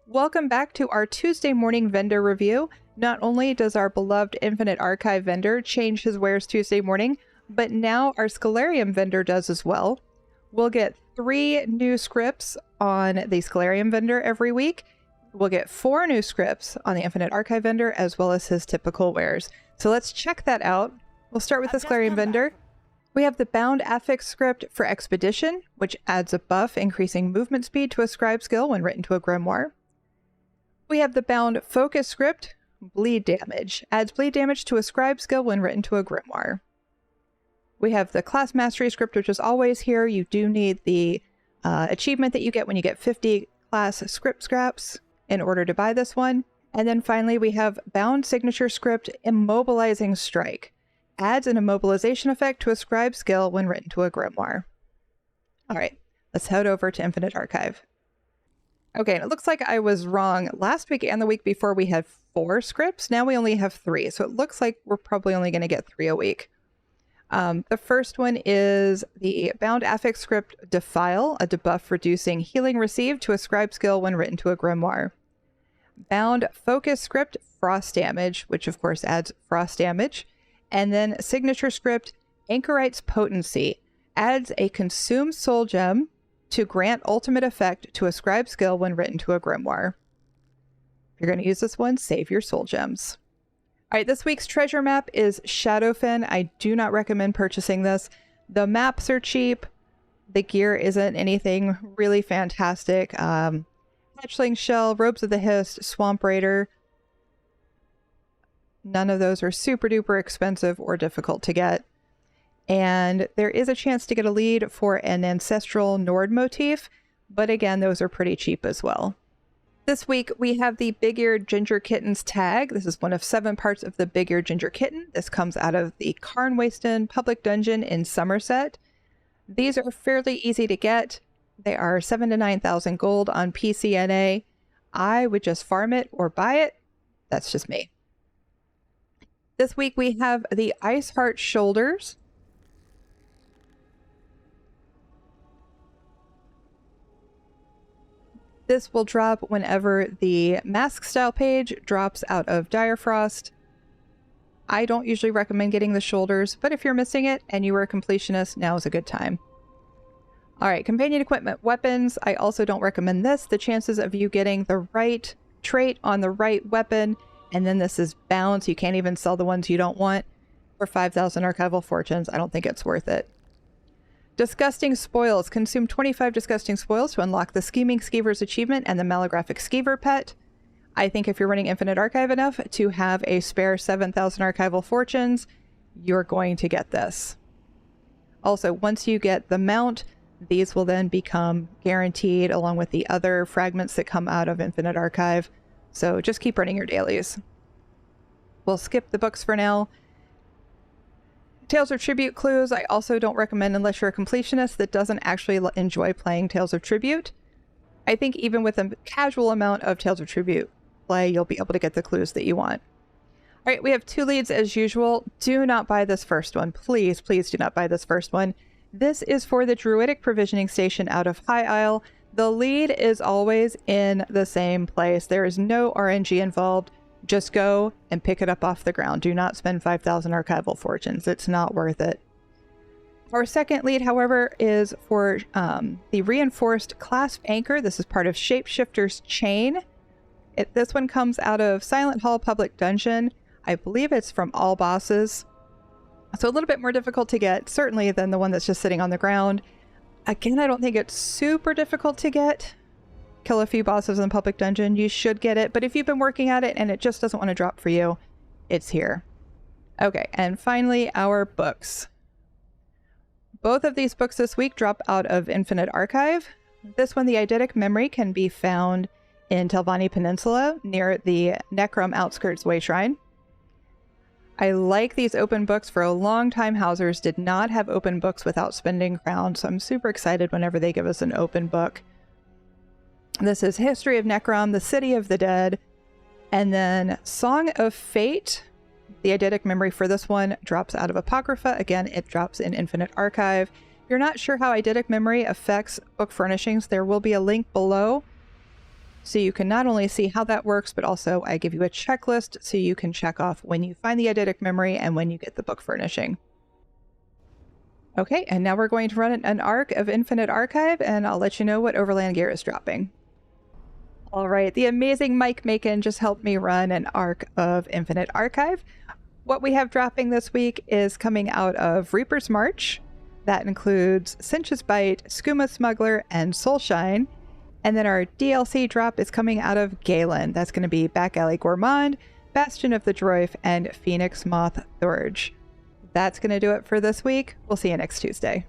Welcome back to our Tuesday morning vendor review. Not only does our beloved Infinite Archive vendor change his wares Tuesday morning, but now our Scholarium vendor does as well. We'll get 3 new scripts on the Scholarium vendor every week. We'll get 4 new scripts on the Infinite Archive vendor, as well as his typical wares. So let's check that out. We'll start with the Scholarium vendor. We have the Bound Affix script for Expedition, which adds a buff increasing movement speed to a scribe skill when written to a grimoire. We have the Bound Focus script, Bleed Damage, adds bleed damage to a scribe skill when written to a grimoire. We have the Class Mastery script, which is always here. You do need the achievement that you get when you get 50 class script scraps in order to buy this one. And then finally, we have Bound Signature script, Immobilizing Strike, adds an immobilization effect to a scribe skill when written to a grimoire. All right, let's head over to Infinite Archive. Okay, and it looks like I was wrong. Last week and the week before we had 4 scripts. Now we only have 3. So it looks like we're probably only going to get 3 a week. The first one is the Bound Affix script Defile, a debuff reducing healing received to a scribe skill when written to a grimoire. Bound Focus script Frost Damage, which of course adds frost damage. And then Signature script Anchorite's Potency, adds a Consume Soul Gem to grant ultimate effect to a scribe skill when written to a grimoire. If you're going to use this one, save your soul gems. All right, this week's treasure map is Shadowfen. I do not recommend purchasing this. The maps are cheap. The gear isn't anything really fantastic. Hatchling Shell, Robes of the Hist, Swamp Raider. None of those are super duper expensive or difficult to get. And there is a chance to get a lead for an ancestral Nord motif, but again, those are pretty cheap as well. This week, we have the Big-Eared Ginger Kittens tag. This is one of 7 parts of the Big-Eared Ginger Kitten. This comes out of the Carnwayston Public Dungeon in Somerset. These are fairly easy to get. They are 7,000 to 9,000 gold on PCNA. I would just farm it or buy it. That's just me. This week, we have the Ice Heart Shoulders. This will drop whenever the mask style page drops out of Dire Frost. I don't usually recommend getting the shoulders, but if you're missing it and you are a completionist, now is a good time. All right, companion equipment weapons. I also don't recommend this. The chances of you getting the right trait on the right weapon, and then this is bound, so you can't even sell the ones you don't want, for 5,000 archival fortunes. I don't think it's worth it. Disgusting Spoils. Consume 25 Disgusting Spoils to unlock the Scheming Skeever's achievement and the Malographic Skeever pet. I think if you're running Infinite Archive enough to have a spare 7,000 archival fortunes, you're going to get this. Also, once you get the mount, these will then become guaranteed along with the other fragments that come out of Infinite Archive. So just keep running your dailies. We'll skip the books for now. Tales of Tribute clues, I also don't recommend unless you're a completionist that doesn't actually enjoy playing Tales of Tribute. I think even with a casual amount of Tales of Tribute play, you'll be able to get the clues that you want. All right, we have 2 leads as usual. Do not buy this first one. Please, please do not buy this first one. This is for the Druidic Provisioning Station out of High Isle. The lead is always in the same place. There is no RNG involved. Just go and pick it up off the ground. Do not spend 5,000 archival fortunes. It's not worth it. Our second lead, however, is for the Reinforced Clasp Anchor. This is part of Shapeshifter's Chain. This one comes out of Silent Hall Public Dungeon. I believe it's from all bosses. So a little bit more difficult to get, certainly, than the one that's just sitting on the ground. Again, I don't think it's super difficult to get. Kill a few bosses in the public dungeon, you should get it. But if you've been working at it and it just doesn't want to drop for you, it's here. Okay, and finally, our books. Both of these books this week drop out of Infinite Archive. This one, the Eidetic Memory, can be found in Telvanni Peninsula near the Necrom Outskirts Wayshrine. I like these open books. For a long time, Hausers did not have open books without spending crowns, so I'm super excited whenever they give us an open book. This is History of Necrom, The City of the Dead, and then Song of Fate. The eidetic memory for this one drops out of Apocrypha. Again, it drops in Infinite Archive. If you're not sure how eidetic memory affects book furnishings, there will be a link below So you can not only see how that works, but also I give you a checklist so you can check off when you find the eidetic memory and when you get the book furnishing. Okay, and now we're going to run an arc of Infinite Archive, and I'll let you know what Overland gear is dropping. All right, the amazing Mike Macon just helped me run an arc of Infinite Archive. What we have dropping this week is coming out of Reaper's March. That includes Cinch's Bite, Skooma Smuggler, and Soulshine. And then our DLC drop is coming out of Galen. That's going to be Back Alley Gourmand, Bastion of the Droif, and Phoenix Moth Thorge. That's going to do it for this week. We'll see you next Tuesday.